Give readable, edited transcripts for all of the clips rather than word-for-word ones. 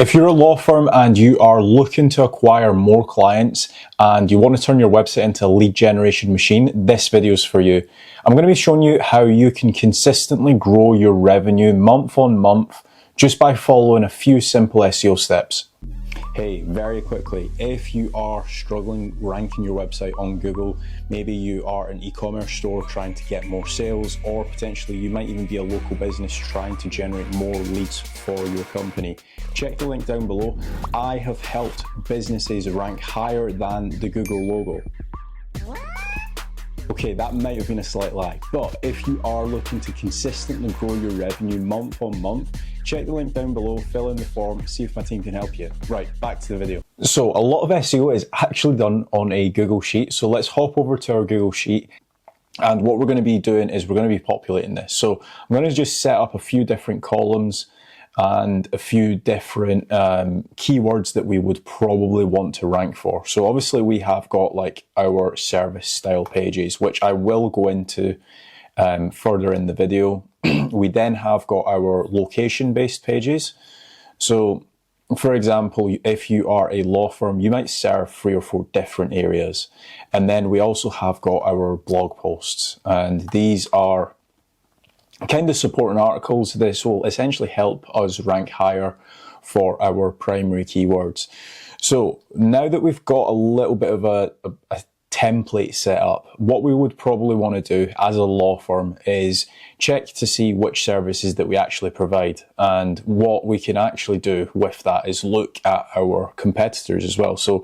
If you're a law firm and you are looking to acquire more clients and you want to turn your website into a lead generation machine, this video is for you. I'm going to be showing you how you can consistently grow your revenue month on month just by following a few simple SEO steps. Hey, very quickly, if you are struggling ranking your website on Google, maybe you are an e-commerce store trying to get more sales, or potentially you might even be a local business trying to generate more leads for your company, check the link down below. I have helped businesses rank higher than the Google logo. Okay, that might have been a slight lie, but if you are looking to consistently grow your revenue month on month, check the link down below, fill in the form, see if my team can help you. Right, back to the video. So a lot of SEO is actually done on a Google Sheet. So let's hop over to our Google Sheet. And what we're going to be doing is we're going to be populating this. So I'm going to just set up a few different columns and a few different keywords that we would probably want to rank for. So obviously we have got like our service style pages, which I will go into further in the video. We then have got our location based pages. So for example, if you are a law firm, you might serve 3 or 4 different areas. And then we also have got our blog posts, and these are kind of supporting articles. This will essentially help us rank higher for our primary keywords. So now that we've got a little bit of a template set up, what we would probably want to do as a law firm is check to see which services that we actually provide. And what we can actually do with that is look at our competitors as well. So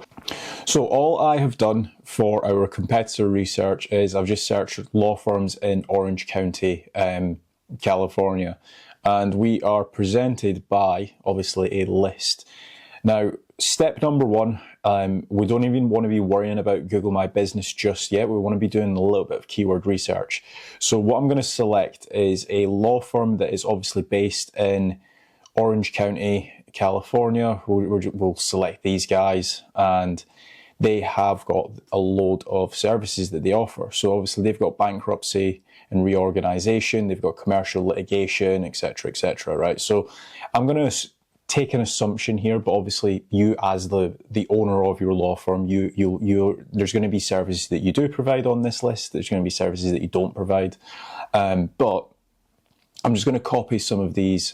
all I have done for our competitor research is I've just searched law firms in Orange County, California, and we are presented by obviously a list. Now, step number one, we don't even want to be worrying about Google My Business just yet. We want to be doing a little bit of keyword research. So what I'm going to select is a law firm that is obviously based in Orange County, California. We'll select these guys, and they have got a load of services that they offer. So obviously they've got bankruptcy and reorganization, they've got commercial litigation, etc., right? So I'm going to take an assumption here, but obviously you as the owner of your law firm, there's going to be services that you do provide on this list. There's going to be services that you don't provide. But I'm just going to copy some of these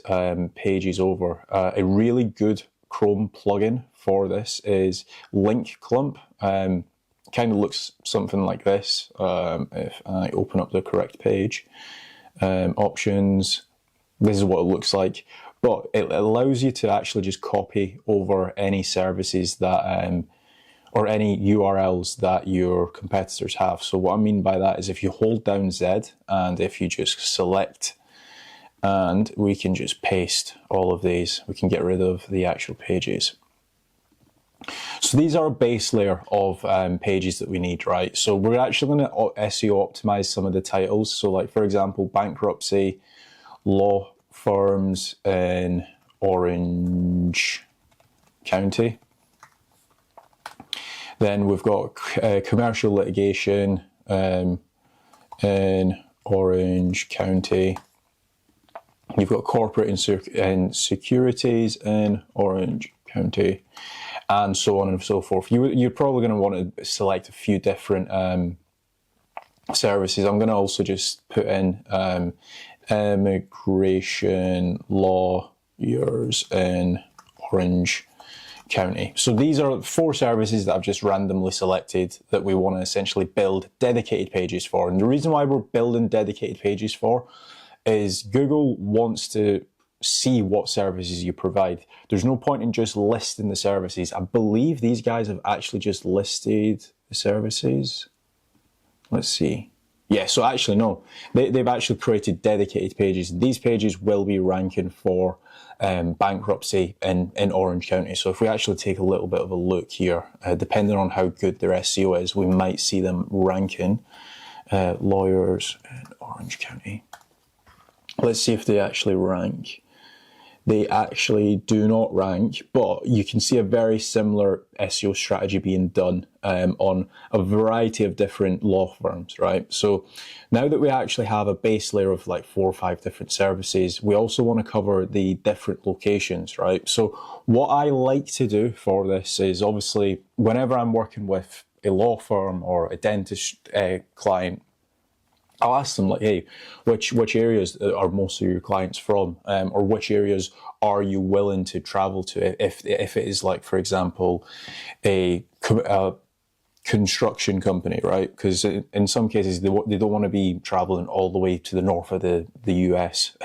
pages over. A really good Chrome plugin for this is Clump. Kind of looks something like this. If I open up the correct page, options, this is what it looks like. But it allows you to actually just copy over any services that, or any URLs that your competitors have. So what I mean by that is if you hold down Z and if you just select, and we can just paste all of these, we can get rid of the actual pages. So these are a base layer of pages that we need, right? So we're actually going to SEO optimize some of the titles. So like, for example, bankruptcy, law firms in Orange County. Then we've got commercial litigation in Orange County. You've got corporate and securities in Orange County, and so on and so forth. You're probably going to want to select a few different services. I'm going to also just put in immigration lawyers in Orange County. So these are 4 services that I've just randomly selected that we want to essentially build dedicated pages for. And the reason why we're building dedicated pages for is Google wants to see what services you provide. There's no point in just listing the services. I believe these guys have actually just listed the services. Let's see. Yeah, so actually no, they've actually created dedicated pages. These pages will be ranking for bankruptcy in Orange County. So if we actually take a little bit of a look here, depending on how good their SEO is, we might see them ranking lawyers in Orange County. Let's see if they actually rank they actually do not rank, but you can see a very similar SEO strategy being done on a variety of different law firms, right? So now that we actually have a base layer of like 4 or 5 different services, we also want to cover the different locations, right? So what I like to do for this is, obviously, whenever I'm working with a law firm or a dentist client, I'll ask them, like, hey, which areas are most of your clients from, or which areas are you willing to travel to? If it is, like, for example, a construction company, right? Because in some cases they don't want to be traveling all the way to the north of the US.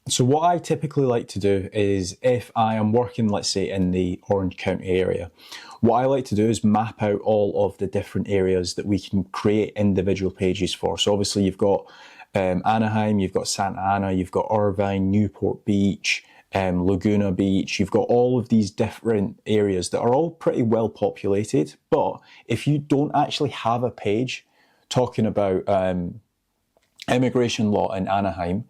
So what I typically like to do is, if I am working, let's say, in the Orange County area, what I like to do is map out all of the different areas that we can create individual pages for. So obviously you've got Anaheim, you've got Santa Ana, you've got Irvine, Newport Beach, Laguna Beach. You've got all of these different areas that are all pretty well populated. But if you don't actually have a page talking about immigration law in Anaheim,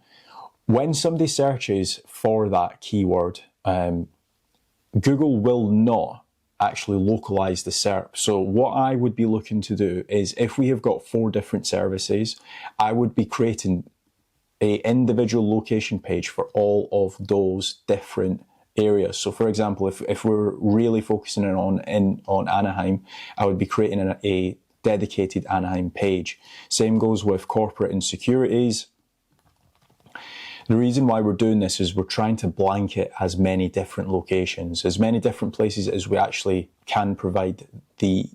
when somebody searches for that keyword, Google will not actually localize the SERP. So what I would be looking to do is, if we have got 4 different services, I would be creating a individual location page for all of those different areas. So for example, if we're really focusing on Anaheim, I would be creating a dedicated Anaheim page. Same goes with corporate and securities. The reason why we're doing this is we're trying to blanket as many different locations, as many different places as we actually can provide the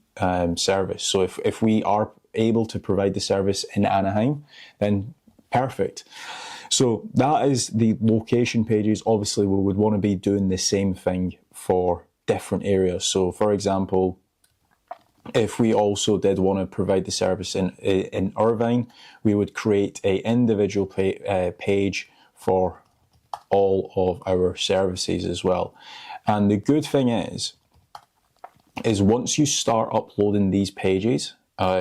service. So if we are able to provide the service in Anaheim, then perfect. So that is the location pages. Obviously, we would want to be doing the same thing for different areas. So for example, if we also did want to provide the service in Irvine, we would create an individual page for all of our services as well. And the good thing is once you start uploading these pages,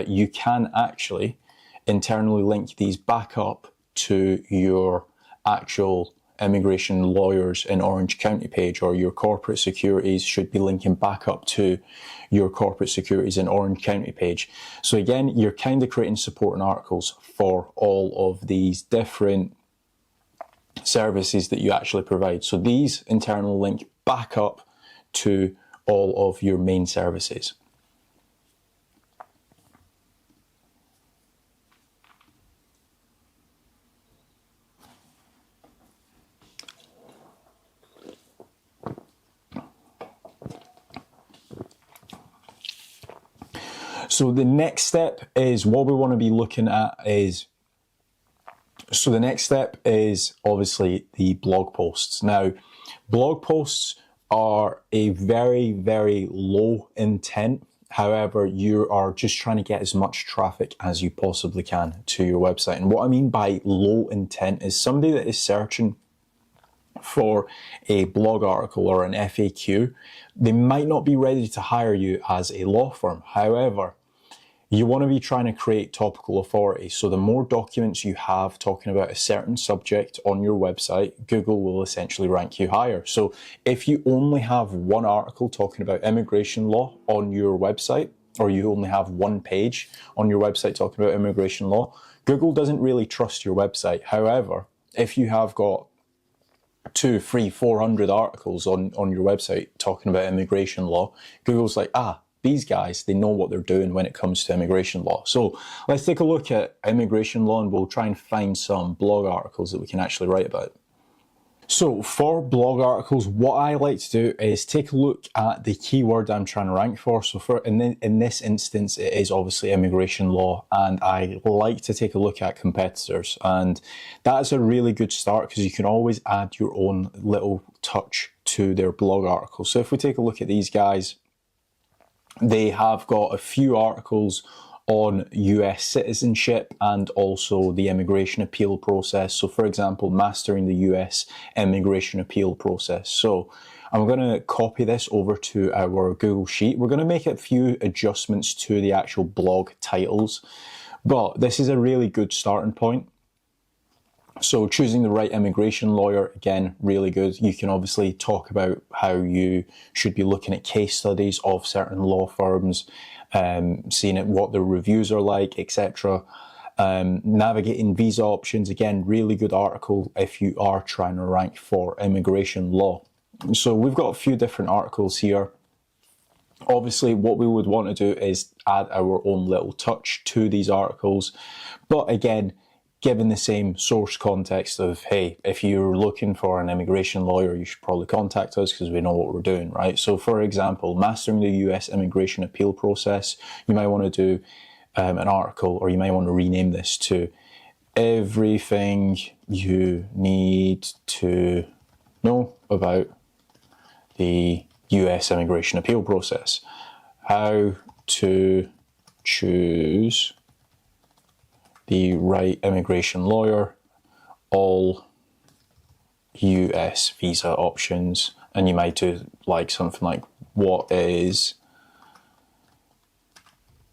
you can actually internally link these back up to your actual immigration lawyers in Orange County page, or your corporate securities should be linking back up to your corporate securities in Orange County page. So again, you're kind of creating supporting articles for all of these different services that you actually provide. So these internally link back up to all of your main services. So the next step is, what we want to be looking at is, so the next step is obviously the blog posts. Now, blog posts are a very, very low intent. However, you are just trying to get as much traffic as you possibly can to your website. And what I mean by low intent is somebody that is searching for a blog article or an FAQ, they might not be ready to hire you as a law firm. However, you want to be trying to create topical authority. So the more documents you have talking about a certain subject on your website, Google will essentially rank you higher. So if you only have one article talking about immigration law on your website, or you only have one page on your website talking about immigration law, Google doesn't really trust your website. However, if you have got 200, 300, 400 articles on your website talking about immigration law, Google's like, these guys, they know what they're doing when it comes to immigration law. So let's take a look at immigration law, and we'll try and find some blog articles that we can actually write about. So for blog articles, what I like to do is take a look at the keyword I'm trying to rank for. So in this instance, it is obviously immigration law, and I like to take a look at competitors. And that's a really good start, because you can always add your own little touch to their blog article. So if we take a look at these guys, they have got a few articles on US citizenship and also the immigration appeal process. So for example, mastering the US immigration appeal process. So I'm going to copy this over to our Google Sheet. We're going to make a few adjustments to the actual blog titles, but this is a really good starting point. So choosing the right immigration lawyer, again, really good. You can obviously talk about how you should be looking at case studies of certain law firms, seeing at what their reviews are like, etc. Navigating visa options, again, really good article if you are trying to rank for immigration law. So we've got a few different articles here. Obviously, what we would want to do is add our own little touch to these articles. But again, given the same source context of, hey, if you're looking for an immigration lawyer, you should probably contact us because we know what we're doing, right? So for example, mastering the US immigration appeal process, you might want to do an article, or you might want to rename this to everything you need to know about the US immigration appeal process. How to choose the right immigration lawyer, all US visa options, and you might do like something like, what is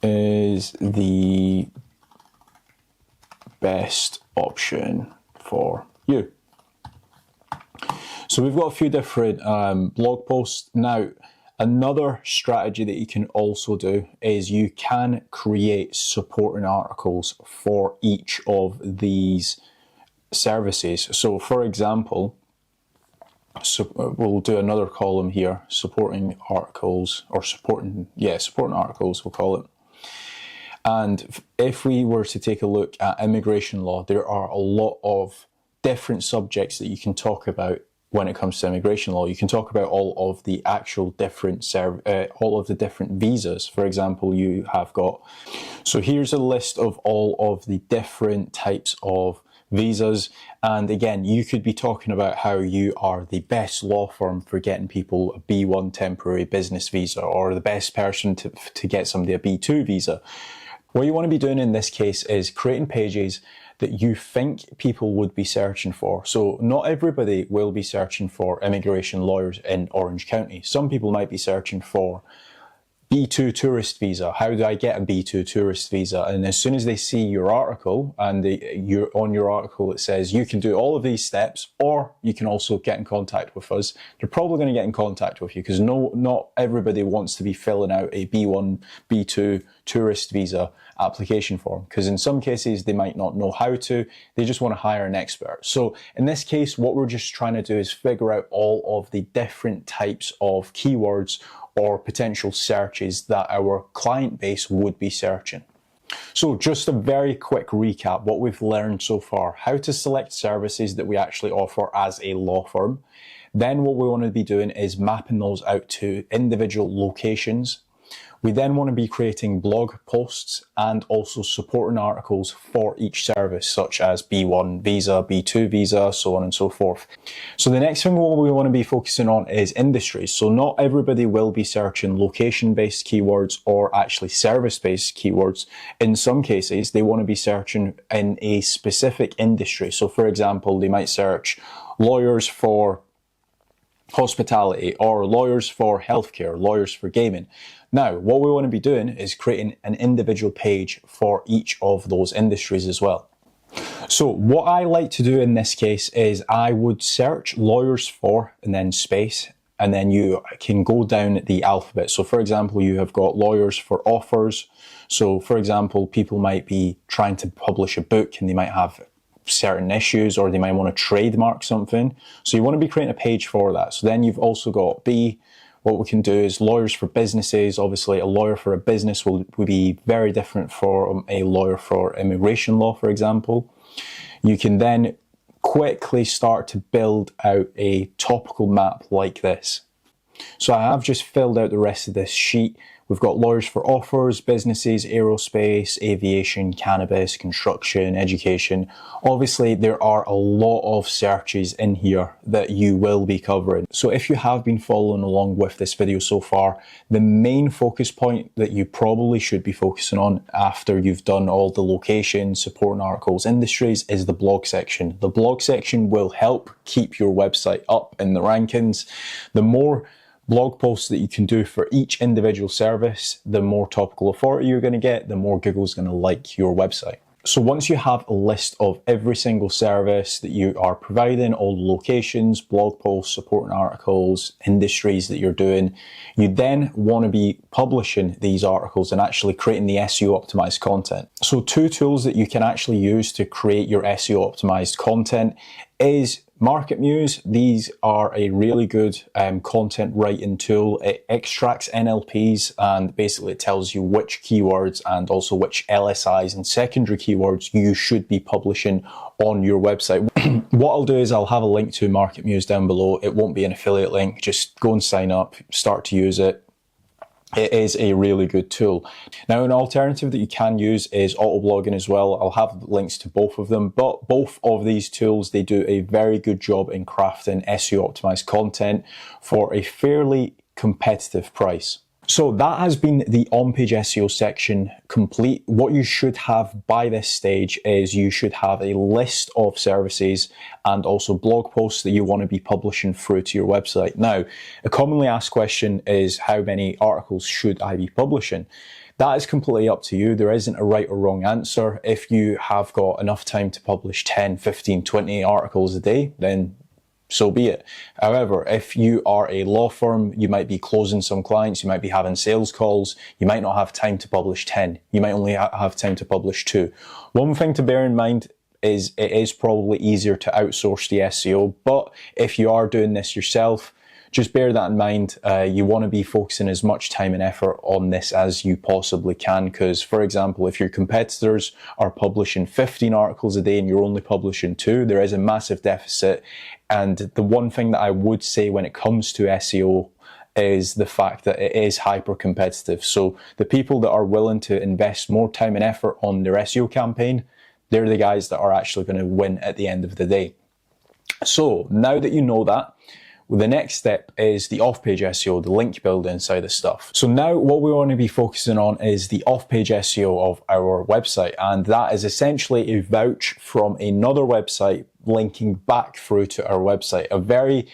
the best option for you? So we've got a few different blog posts. Now, another strategy that you can also do is you can create supporting articles for each of these services. So for example, we'll do another column here, supporting articles, or supporting articles, we'll call it. And if we were to take a look at immigration law, there are a lot of different subjects that you can talk about when it comes to immigration law. You can talk about all of the actual different visas. For example, you have got, so here's a list of all of the different types of visas. And again, you could be talking about how you are the best law firm for getting people a B1 temporary business visa, or the best person to get somebody a B2 visa. What you want to be doing in this case is creating pages that you think people would be searching for. So not everybody will be searching for immigration lawyers in Orange County. Some people might be searching for B2 tourist visa. How do I get a B2 tourist visa? And as soon as they see your article, and on your article it says you can do all of these steps, or you can also get in contact with us, they're probably going to get in contact with you, because not everybody wants to be filling out a B1, B2 tourist visa application form, because in some cases they might not know how to, they just want to hire an expert. So in this case, what we're just trying to do is figure out all of the different types of keywords or potential searches that our client base would be searching. So just a very quick recap, what we've learned so far: how to select services that we actually offer as a law firm. Then what we want to be doing is mapping those out to individual locations. We then want to be creating blog posts and also supporting articles for each service, such as B1 visa, B2 visa, so on and so forth. So the next thing we want to be focusing on is industries. So not everybody will be searching location-based keywords or actually service-based keywords. In some cases, they want to be searching in a specific industry. So for example, they might search lawyers for hospitality, or lawyers for healthcare, lawyers for gaming. Now, what we want to be doing is creating an individual page for each of those industries as well. So what I like to do in this case is I would search lawyers for, and then space, and then you can go down the alphabet. So for example, you have got lawyers for offers. So for example, people might be trying to publish a book and they might have certain issues, or they might want to trademark something. So you want to be creating a page for that. So then you've also got B. What we can do is lawyers for businesses. Obviously, a lawyer for a business will be very different from a lawyer for immigration law, for example. You can then quickly start to build out a topical map like this. So I have just filled out the rest of this sheet. We've got lawyers for offers, businesses, aerospace, aviation, cannabis, construction, education. Obviously, there are a lot of searches in here that you will be covering. So if you have been following along with this video so far, the main focus point that you probably should be focusing on after you've done all the locations, supporting articles, industries, is the blog section. The blog section will help keep your website up in the rankings. The more blog posts that you can do for each individual service, the more topical authority you're going to get, the more Google's going to like your website. So once you have a list of every single service that you are providing, all the locations, blog posts, supporting articles, industries that you're doing, you then want to be publishing these articles and actually creating the SEO optimized content. So two tools that you can actually use to create your SEO optimized content is Market Muse. These are a really good content writing tool. It extracts NLPs and basically it tells you which keywords and also which LSIs and secondary keywords you should be publishing on your website. What I'll do is I'll have a link to Market Muse down below. It won't be an affiliate link. Just go and sign up, start to use it. It is a really good tool. Now, an alternative that you can use is autoblogging as well. I'll have links to both of them, but both of these tools, they do a very good job in crafting SEO optimized content for a fairly competitive price. So that has been the on-page SEO section complete. What you should have by this stage is you should have a list of services and also blog posts that you want to be publishing through to your website. Now, a commonly asked question is how many articles should I be publishing? That is completely up to you. There isn't a right or wrong answer. If you have got enough time to publish 10, 15, 20 articles a day, then so be it. However, if you are a law firm, you might be closing some clients, you might be having sales calls, you might not have time to publish 10. You might only have time to publish 2. One thing to bear in mind is it is probably easier to outsource the SEO, but if you are doing this yourself, just bear that in mind. You want to be focusing as much time and effort on this as you possibly can, because, for example, if your competitors are publishing 15 articles a day and you're only publishing 2, there is a massive deficit. And the one thing that I would say when it comes to SEO is the fact that it is hyper competitive. So the people that are willing to invest more time and effort on their SEO campaign, they're the guys that are actually going to win at the end of the day. So now that you know that, the next step is the off-page SEO, the link building side of stuff. So now what we want to be focusing on is the off-page SEO of our website. And that is essentially a vouch from another website linking back through to our website. A very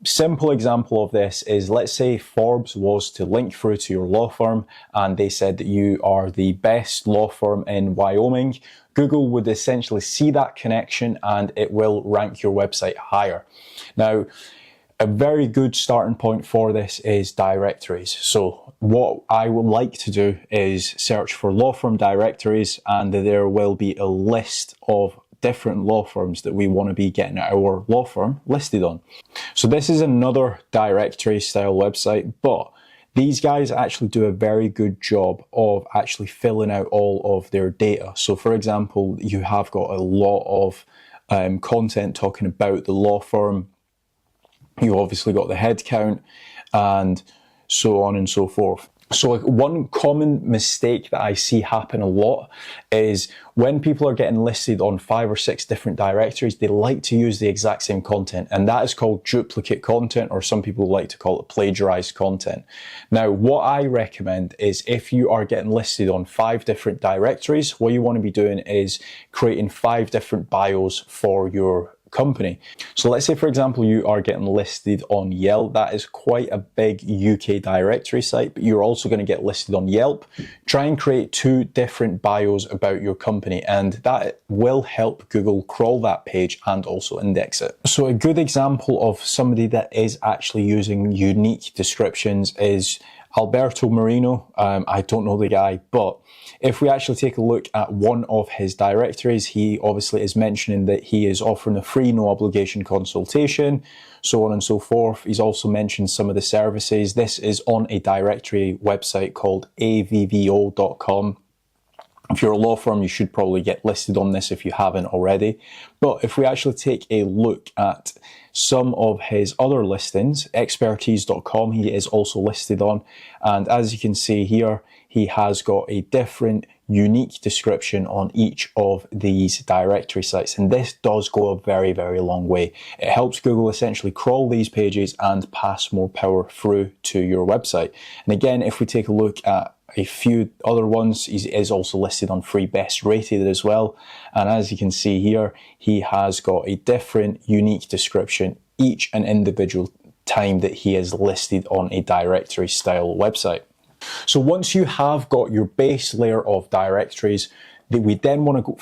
simple example of this is, let's say Forbes was to link through to your law firm and they said that you are the best law firm in Wyoming. Google would essentially see that connection and it will rank your website higher. Now, a very good starting point for this is directories. So what I would like to do is search for law firm directories, and there will be a list of different law firms that we want to be getting our law firm listed on. So this is another directory style website, but these guys actually do a very good job of actually filling out all of their data. So for example, you have got a lot of content talking about the law firm. You obviously got the head count and so on and so forth. So one common mistake that I see happen a lot is when people are getting listed on 5 or 6 different directories, they like to use the exact same content, and that is called duplicate content, or some people like to call it plagiarized content. Now, what I recommend is if you are getting listed on 5 different directories, what you want to be doing is creating 5 different bios for your company. So let's say, for example, you are getting listed on Yelp. That is quite a big UK directory site, but you're also going to get listed on Yelp. Try and create 2 different bios about your company, and that will help Google crawl that page and also index it. So a good example of somebody that is actually using unique descriptions is Alberto Marino. I don't know the guy, but if we actually take a look at one of his directories, he obviously is mentioning that he is offering a free no obligation consultation, so on and so forth. He's also mentioned some of the services. This is on a directory website called avvo.com. If you're a law firm, you should probably get listed on this if you haven't already. But if we actually take a look at some of his other listings, expertise.com, he is also listed on. And as you can see here, he has got a different unique description on each of these directory sites. And this does go a very, very long way. It helps Google essentially crawl these pages and pass more power through to your website. And again, if we take a look at a few other ones, he is also listed on free best rated as well. And as you can see here, he has got a different unique description each and individual time that he is listed on a directory style website. So once you have got your base layer of directories, we then want to go.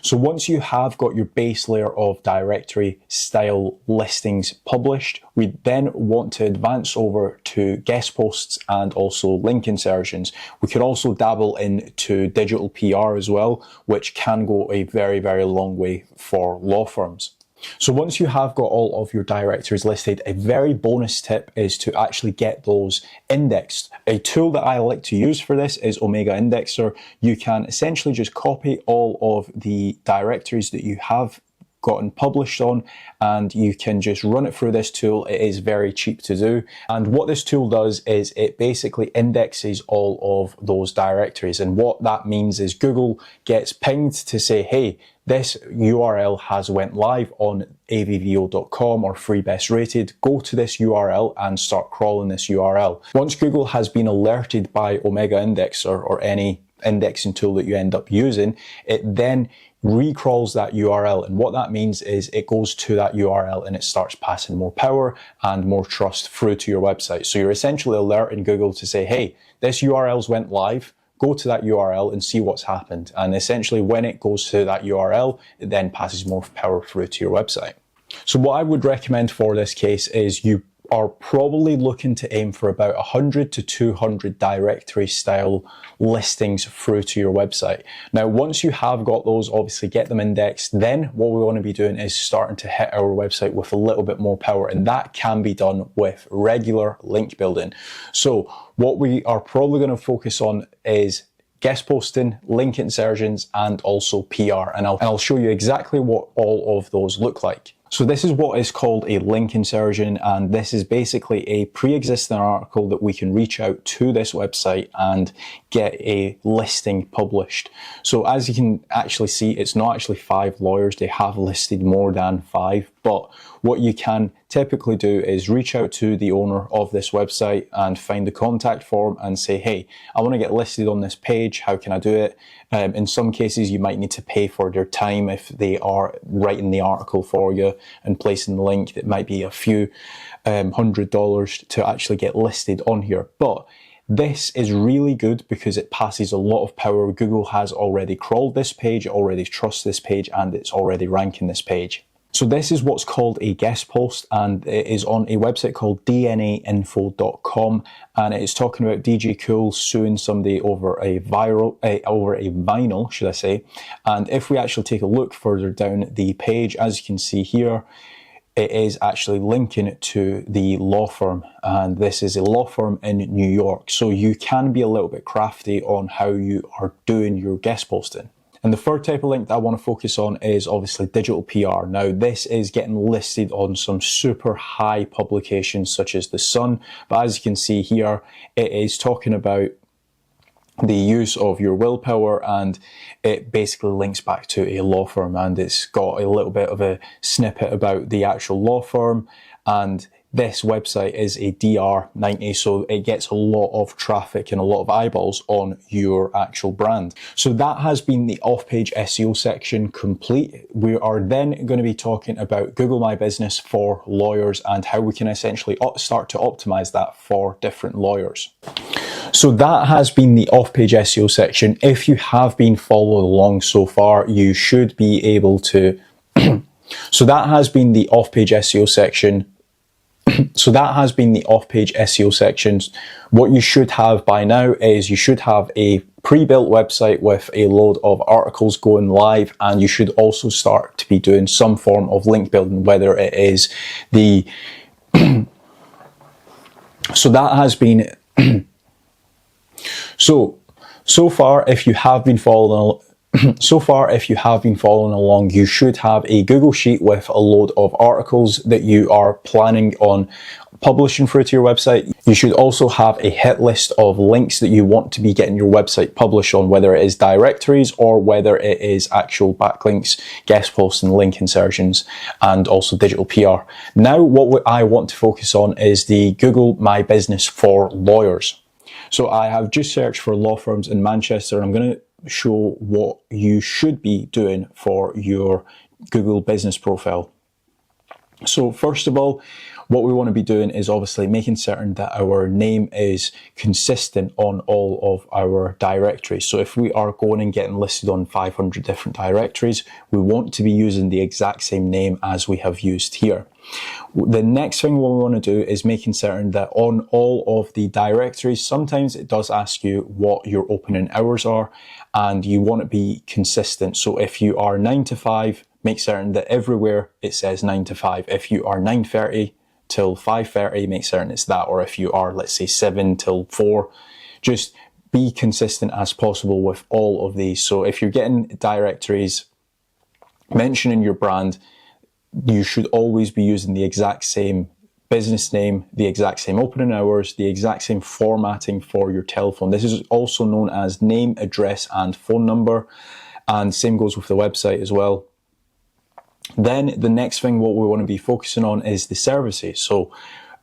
So once you have got your base layer of directory style listings published, we then want to advance over to guest posts and also link insertions. We could also dabble into digital PR as well, which can go a very, very long way for law firms. So once you have got all of your directories listed, a very bonus tip is to actually get those indexed. A tool that I like to use for this is Omega Indexer. You can essentially just copy all of the directories that you have gotten published on, and you can just run it through this tool. It is very cheap to do, and what this tool does is it basically indexes all of those directories, and what that means is Google gets pinged to say, hey, this URL has went live on avvo.com or free best rated. Go to this URL and start crawling this URL. Once Google has been alerted by Omega Indexer or any indexing tool that you end up using, it then recrawls that URL, and what that means is it goes to that URL and it starts passing more power and more trust through to your website. So you're essentially alerting Google to say, hey, this URL's went live, go to that URL and see what's happened. And essentially when it goes to that URL, it then passes more power through to your website. So what I would recommend for this case is you are probably looking to aim for about 100 to 200 directory style listings through to your website. Now, once you have got those, obviously get them indexed. Then what we want to be doing is starting to hit our website with a little bit more power, and that can be done with regular link building. So what we are probably going to focus on is guest posting, link insertions, and also PR. And I'll show you exactly what all of those look like. So this is what is called a link insertion, and this is basically a pre-existing article that we can reach out to this website and get a listing published. So as you can actually see, it's not actually 5 lawyers. They have listed more than 5, but what you can typically do is reach out to the owner of this website and find the contact form and say, hey, I want to get listed on this page. How can I do it? In some cases, you might need to pay for their time if they are writing the article for you and placing the link. It might be a few $100 to actually get listed on here. But this is really good because it passes a lot of power. Google has already crawled this page, it already trusts this page, and it's already ranking this page. So this is what's called a guest post, and it is on a website called dnainfo.com, and it is talking about DJ Cool suing somebody over a vinyl, should I say. And if we actually take a look further down the page, as you can see here, it is actually linking to the law firm, and this is a law firm in New York. So you can be a little bit crafty on how you are doing your guest posting. And the third type of link that I want to focus on is obviously digital PR. Now, this is getting listed on some super high publications such as The Sun, but as you can see here, it is talking about the use of your willpower, and it basically links back to a law firm, and it's got a little bit of a snippet about the actual law firm, and this website is a DR90, so it gets a lot of traffic and a lot of eyeballs on your actual brand. So that has been the off-page SEO section complete. We are then going to be talking about Google My Business for lawyers and how we can essentially start to optimize that for different lawyers. So that has been the off-page SEO section. If you have been following along so far, you should be able to... So that has been the off-page SEO section. So that has been the off-page SEO sections. What you should have by now is you should have a pre-built website with a load of articles going live, and you should also start to be doing some form of link building, whether it is the... So that has been... So far, if you have been following along, you should have a Google Sheet with a load of articles that you are planning on publishing through to your website. You should also have a hit list of links that you want to be getting your website published on, whether it is directories or whether it is actual backlinks, guest posts and link insertions, and also digital PR. Now, what I want to focus on is the Google My Business for lawyers. So I have just searched for law firms in Manchester, and I'm going to show what you should be doing for your Google business profile. So first of all, what we want to be doing is obviously making certain that our name is consistent on all of our directories. So if we are going and getting listed on 500 different directories, we want to be using the exact same name as we have used here. The next thing what we want to do is making certain that on all of the directories, sometimes it does ask you what your opening hours are, and you want to be consistent. So if you are 9 to 5, make certain that everywhere it says 9 to 5. If you are 9:30 till 5:30, make certain it's that. Or if you are, let's say, 7 till 4, just be consistent as possible with all of these. So if you're getting directories mentioning your brand, you should always be using the exact same business name, the exact same opening hours, the exact same formatting for your telephone. This is also known as name, address, and phone number. And same goes with the website as well. Then the next thing what we want to be focusing on is the services. So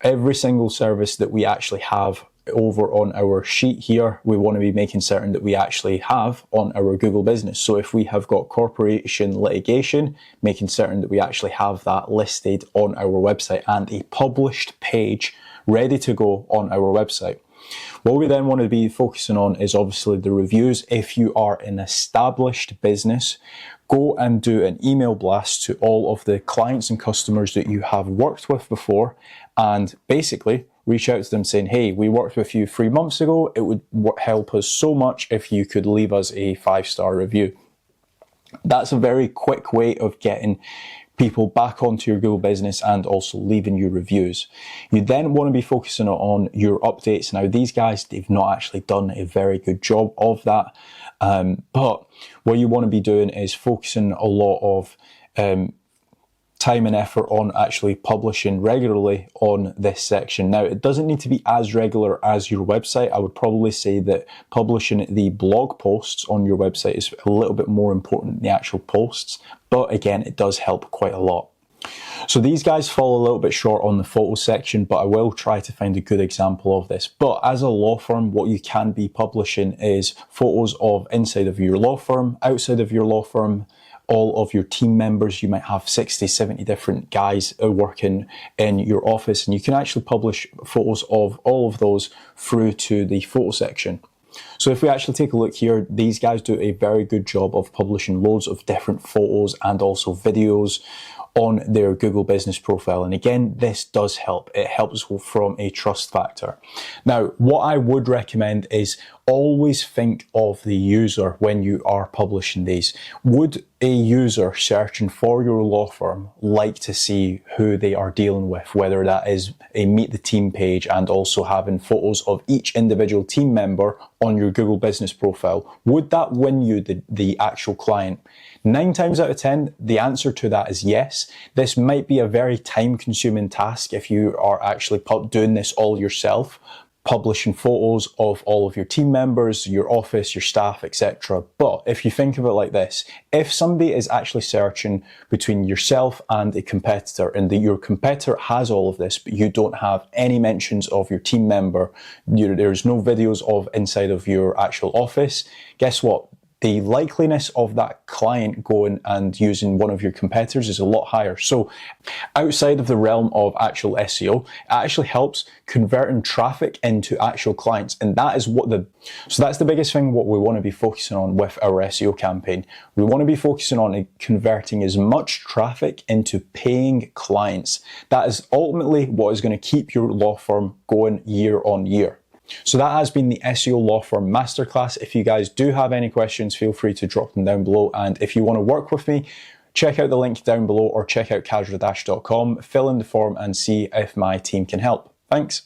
every single service that we actually have over on our sheet here, we want to be making certain that we actually have on our Google business. So if we have got corporation litigation, making certain that we actually have that listed on our website and a published page ready to go on our website. What we then want to be focusing on is obviously the reviews. If you are an established business, go and do an email blast to all of the clients and customers that you have worked with before, and basically reach out to them saying, hey, we worked with you 3 months ago. It would help us so much if you could leave us a 5-star review. That's a very quick way of getting people back onto your Google business and also leaving you reviews. You then want to be focusing on your updates. Now, these guys, they've not actually done a very good job of that. But what you want to be doing is focusing a lot of time and effort on actually publishing regularly on this section. Now, it doesn't need to be as regular as your website. I would probably say that publishing the blog posts on your website is a little bit more important than the actual posts, but again, it does help quite a lot. So these guys fall a little bit short on the photo section, but I will try to find a good example of this. But as a law firm, what you can be publishing is photos of inside of your law firm, outside of your law firm, all of your team members. You might have 60, 70 different guys working in your office, and you can actually publish photos of all of those through to the photo section. So if we actually take a look here, these guys do a very good job of publishing loads of different photos and also videos on their Google business profile. And again, this does help. It helps from a trust factor. Now, what I would recommend is always think of the user when you are publishing these. Would a user searching for your law firm like to see who they are dealing with, whether that is a meet the team page and also having photos of each individual team member on your Google business profile? Would that win you the actual client? 9 times out of 10, the answer to that is yes. This might be a very time-consuming task if you are actually doing this all yourself, publishing photos of all of your team members, your office, your staff, etc. But if you think of it like this, if somebody is actually searching between yourself and a competitor, and your competitor has all of this, but you don't have any mentions of your team member, there's no videos of inside of your actual office, guess what? The likeliness of that client going and using one of your competitors is a lot higher. So outside of the realm of actual SEO, it actually helps converting traffic into actual clients. And that is so that's the biggest thing what we want to be focusing on with our SEO campaign. We want to be focusing on converting as much traffic into paying clients. That is ultimately what is going to keep your law firm going year on year. So that has been the SEO Law Firm Masterclass. If you guys do have any questions, feel free to drop them down below. And if you want to work with me, check out the link down below or check out casualdash.com, fill in the form and see if my team can help. Thanks.